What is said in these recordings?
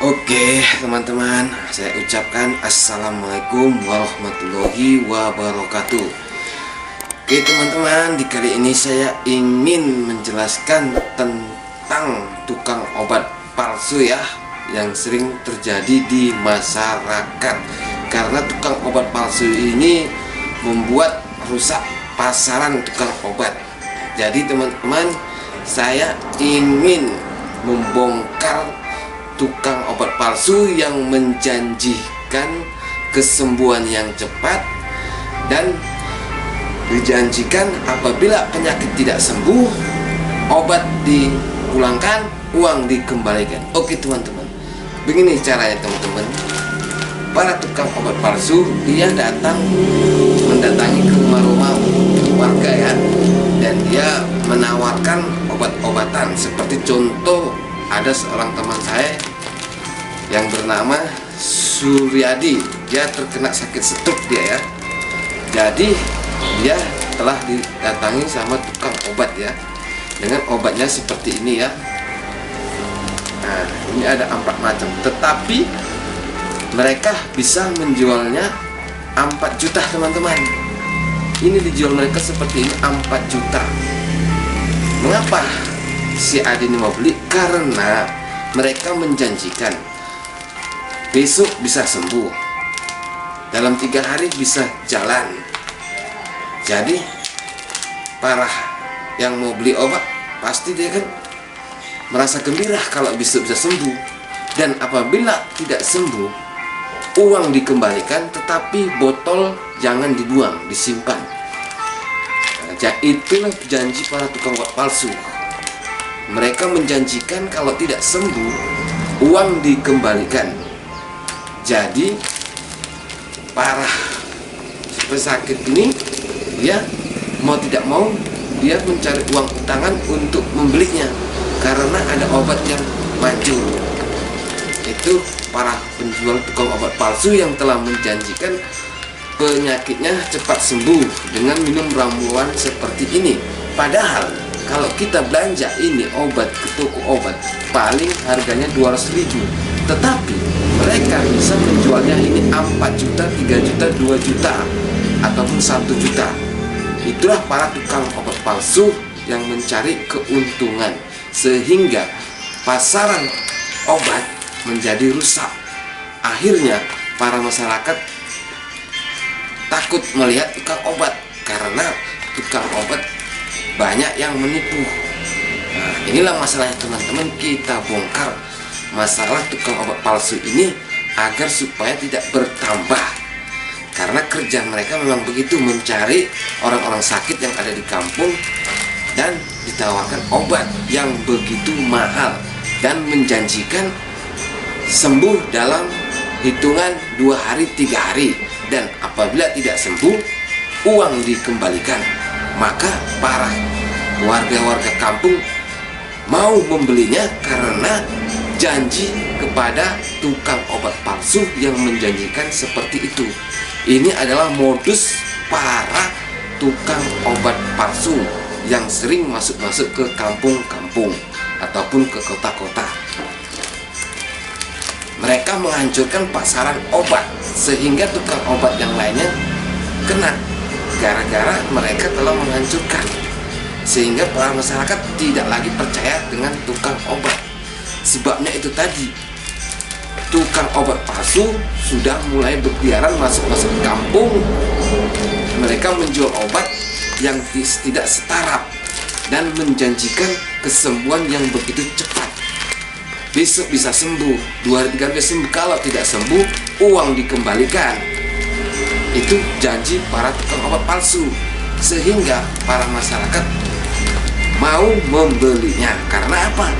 Oke teman-teman, saya ucapkan Assalamualaikum warahmatullahi wabarakatuh. Oke teman-teman, di kali ini saya ingin menjelaskan tentang tukang obat palsu ya, yang sering terjadi di masyarakat. Karena tukang obat palsu ini membuat rusak pasaran tukang obat. Jadi teman-teman, saya ingin membongkar tukang obat palsu yang menjanjikan kesembuhan yang cepat dan dijanjikan apabila penyakit tidak sembuh, obat dipulangkan, uang dikembalikan. Oke teman-teman, begini caranya teman-teman. Para tukang obat palsu dia mendatangi ke rumah-rumah warga ya, dan dia menawarkan obat-obatan. Seperti contoh, ada seorang teman saya yang bernama Suryadi, dia terkena sakit stroke dia ya. Jadi dia telah didatangi sama tukang obat ya, dengan obatnya seperti ini ya. Nah, ini ada 4 macam, tetapi mereka bisa menjualnya 4 juta teman-teman. Ini dijual mereka seperti ini 4 juta. Mengapa si Adi ini mau beli? Karena mereka menjanjikan besok bisa sembuh, dalam 3 hari bisa jalan. Jadi para yang mau beli obat pasti dia kan merasa gembira kalau besok bisa sembuh. Dan apabila tidak sembuh, uang dikembalikan, tetapi botol jangan dibuang, disimpan. Nah, itulah janji para tukang obat palsu. Mereka menjanjikan kalau tidak sembuh, uang dikembalikan. Jadi para pesakit ini, dia mau tidak mau dia mencari uang utangan untuk membelinya, karena ada obat yang manjur. Itu para penjual tukang obat palsu yang telah menjanjikan penyakitnya cepat sembuh dengan minum ramuan seperti ini. Padahal kalau kita belanja ini obat ke toko obat, paling harganya 200.000, tetapi mereka bisa menjualnya ini 4 juta, 3 juta, 2 juta, ataupun 1 juta. Itulah para tukang obat palsu yang mencari keuntungan, sehingga pasaran obat menjadi rusak. Akhirnya para masyarakat takut melihat tukang obat, karena tukang obat banyak yang menipu. Nah, inilah masalahnya teman-teman, kita bongkar masalah tukang obat palsu ini agar supaya tidak bertambah. Karena kerja mereka memang begitu, mencari orang-orang sakit yang ada di kampung dan ditawarkan obat yang begitu mahal dan menjanjikan sembuh dalam hitungan 2 hari 3 hari, dan apabila tidak sembuh, uang dikembalikan. Maka para warga-warga kampung mau membelinya karena janji kepada tukang obat palsu yang menjanjikan seperti itu. Ini adalah modus para tukang obat palsu yang sering masuk-masuk ke kampung-kampung ataupun ke kota-kota. Mereka menghancurkan pasaran obat, sehingga tukang obat yang lainnya kena gara-gara mereka telah menghancurkan, sehingga para masyarakat tidak lagi percaya dengan tukang obat. Sebabnya itu tadi, tukang obat palsu sudah mulai berkeliaran masuk-masuk ke kampung. Mereka menjual obat yang tidak setara dan menjanjikan kesembuhan yang begitu cepat. Besok bisa sembuh, 2 hari 3 hari bisa sembuh, kalau tidak sembuh uang dikembalikan. Itu janji para tukang obat palsu, sehingga para masyarakat mau membelinya. Karena apa?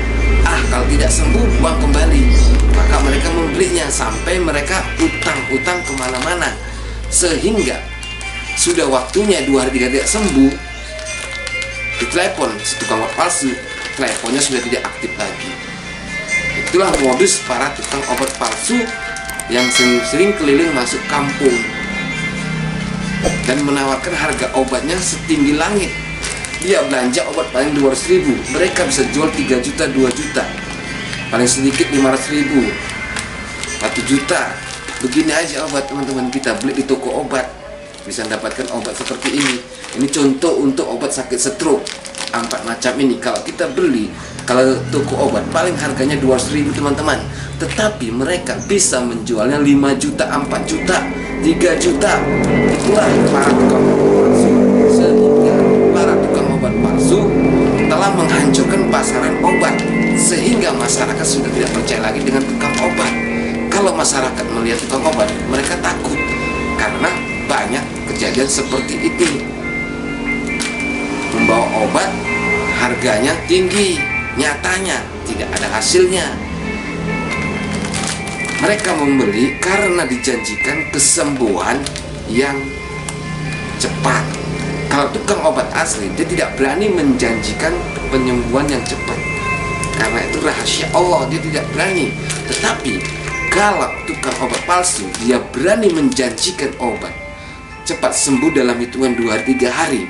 Kalau tidak sembuh uang kembali. Maka mereka membelinya sampai mereka utang-utang kemana-mana, sehingga sudah waktunya 2 hari 3 hari tidak sembuh, ditelepon si tukang obat palsu, teleponnya sudah tidak aktif lagi. Itulah modus para tukang obat palsu yang sering keliling masuk kampung dan menawarkan harga obatnya setinggi langit. Dia belanja obat paling 200.000, mereka bisa jual 3 juta, 2 juta, paling sedikit 500.000. 1 juta. Begini aja obat teman-teman, kita beli di toko obat bisa mendapatkan obat seperti ini. Ini contoh untuk obat sakit stroke 4 macam ini. Kalau kita beli, kalau toko obat paling harganya 200.000 teman-teman, tetapi mereka bisa menjualnya 5 juta, 4 juta, 3 juta. Itulah para tukang obat palsu. Sehingga para tukang obat palsu telah menghancurkan pasaran obat, sehingga masyarakat sudah tidak percaya lagi dengan tukang obat. Kalau masyarakat melihat tukang obat, mereka takut karena banyak kejadian seperti itu. Membawa obat harganya tinggi, nyatanya tidak ada hasilnya. Mereka membeli karena dijanjikan kesembuhan yang cepat. Kalau tukang obat asli, dia tidak berani menjanjikan penyembuhan yang cepat, karena itu rahasia Allah, dia tidak berani. Tetapi kalau tukang obat palsu, dia berani menjanjikan obat cepat sembuh dalam hitungan 2-3 hari.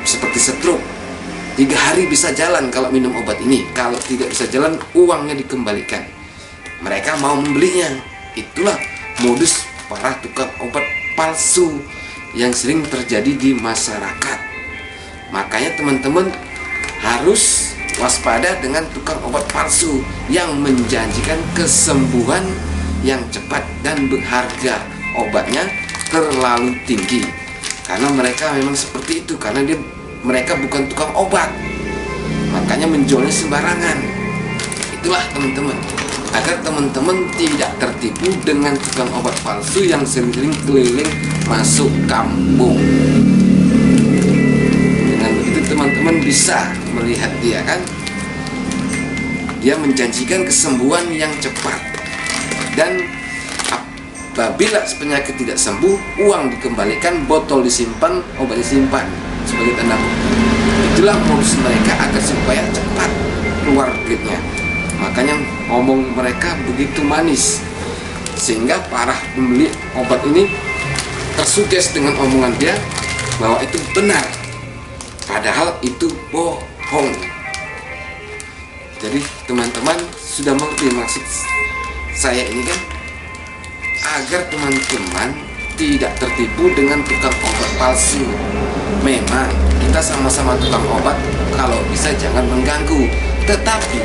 Seperti stroke, 3 hari bisa jalan kalau minum obat ini. Kalau tidak bisa jalan, uangnya dikembalikan. Mereka mau membelinya. Itulah modus para tukang obat palsu yang sering terjadi di masyarakat. Makanya teman-teman harus waspada dengan tukang obat palsu yang menjanjikan kesembuhan yang cepat dan berharga. Obatnya terlalu tinggi karena mereka memang seperti itu, karena mereka bukan tukang obat, makanya menjualnya sembarangan. Itulah teman-teman, agar teman-teman tidak tertipu dengan tukang obat palsu yang sering-sering keliling masuk kampung. Dengan begitu teman-teman bisa melihat dia kan, dia menjanjikan kesembuhan yang cepat, dan apabila penyakit tidak sembuh, uang dikembalikan, botol disimpan, obat disimpan sebagai tanda bukti. Itulah modus mereka agar supaya cepat keluar duitnya. Makanya ngomong mereka begitu manis, sehingga para pembeli obat ini tersuges dengan omongan dia bahwa itu benar, padahal itu bohong. Jadi teman-teman sudah mengerti maksud saya ini kan, agar teman-teman tidak tertipu dengan tukang obat palsu. Memang kita sama-sama tukang obat, kalau bisa jangan mengganggu, tetapi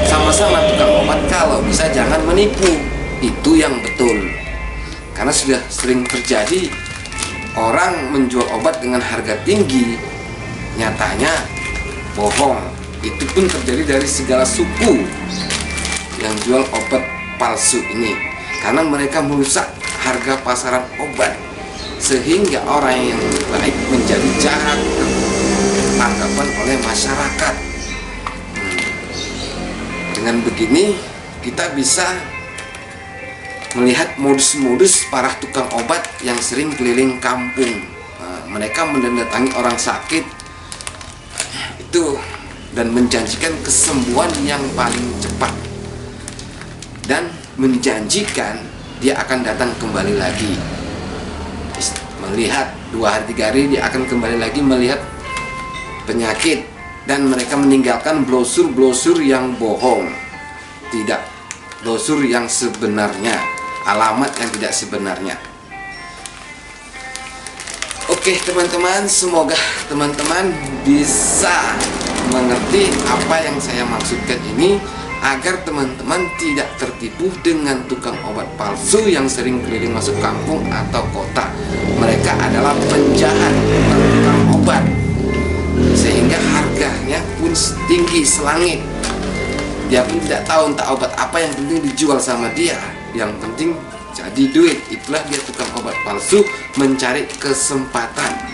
sama-sama tukang obat, kalau bisa jangan menipu. Itu yang betul, karena sudah sering terjadi orang menjual obat dengan harga tinggi, nyatanya bohong. Itu pun terjadi dari segala suku yang jual obat palsu ini, karena mereka merusak harga pasaran obat, sehingga orang yang baik menjadi jahat tanggapan oleh masyarakat. Dengan begini kita bisa melihat modus-modus para tukang obat yang sering keliling kampung. Mereka mendatangi orang sakit itu dan menjanjikan kesembuhan yang paling cepat, dan menjanjikan dia akan datang kembali lagi, melihat 2 hari 3 hari dia akan kembali lagi melihat penyakit, dan mereka meninggalkan brosur-brosur yang bohong, tidak brosur yang sebenarnya, alamat yang tidak sebenarnya. Oke teman-teman, semoga teman-teman bisa mengerti apa yang saya maksudkan ini, agar teman-teman tidak tertipu dengan tukang obat palsu yang sering keliling masuk kampung atau kota. Mereka adalah penjahat, bukan tukang obat, sehingga harganya pun tinggi selangit. Dia pun tidak tahu entah obat apa, yang penting dijual sama dia, yang penting jadi duit. Itulah dia tukang obat palsu, mencari kesempatan.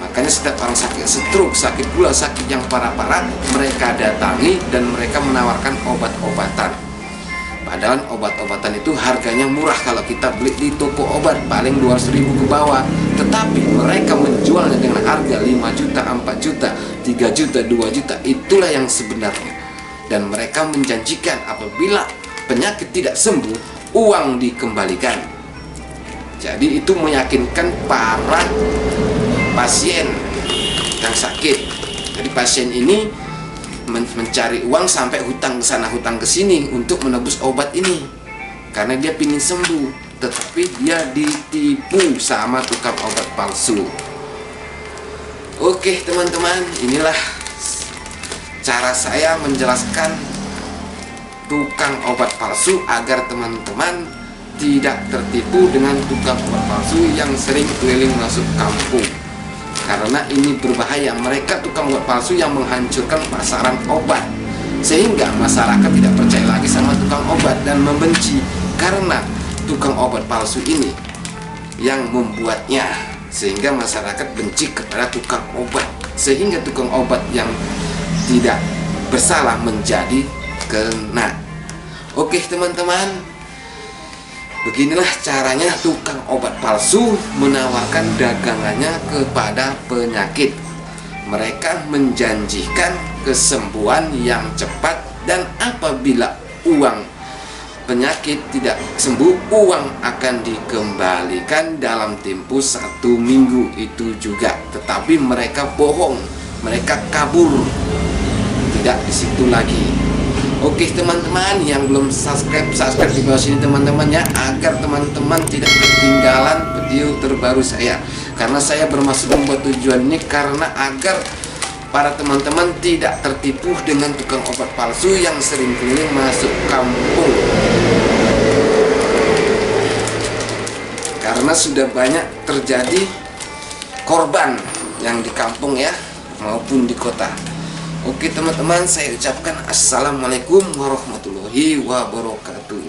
Makanya setiap orang sakit stroke, sakit gula, sakit yang parah-parah, mereka datangi dan mereka menawarkan obat-obatan. Padahal obat-obatan itu harganya murah kalau kita beli di toko obat, paling 200.000 ke bawah. Tetapi mereka menjualnya dengan harga 5 juta, 4 juta, 3 juta, 2 juta. Itulah yang sebenarnya. Dan mereka menjanjikan apabila penyakit tidak sembuh, uang dikembalikan. Jadi itu meyakinkan para pasien yang sakit. Jadi pasien ini mencari uang sampai hutang ke sana hutang ke sini untuk menebus obat ini. karena dia pingin sembuh, tetapi dia ditipu sama tukang obat palsu. Oke teman-teman, inilah cara saya menjelaskan tukang obat palsu agar teman-teman tidak tertipu dengan tukang obat palsu yang sering keliling masuk kampung. Karena ini berbahaya, mereka tukang obat palsu yang menghancurkan pasaran obat, sehingga masyarakat tidak percaya lagi sama tukang obat dan membenci. Karena tukang obat palsu ini yang membuatnya, sehingga masyarakat benci kepada tukang obat, sehingga tukang obat yang tidak bersalah menjadi kena. Oke teman-teman, beginilah caranya tukang obat palsu menawarkan dagangannya kepada penyakit. Mereka menjanjikan kesembuhan yang cepat, dan apabila uang penyakit tidak sembuh, uang akan dikembalikan dalam tempo 1 minggu itu juga. Tetapi mereka bohong, mereka kabur, tidak di situ lagi. Oke teman-teman, yang belum subscribe di bawah sini teman-teman ya, agar teman-teman tidak ketinggalan video terbaru saya. Karena saya bermaksud membuat tujuan ini karena agar para teman-teman tidak tertipu dengan tukang obat palsu yang sering keliling masuk kampung. Karena sudah banyak terjadi korban yang di kampung ya, maupun di kota. Oke teman-teman, saya ucapkan assalamualaikum warahmatullahi wabarakatuh.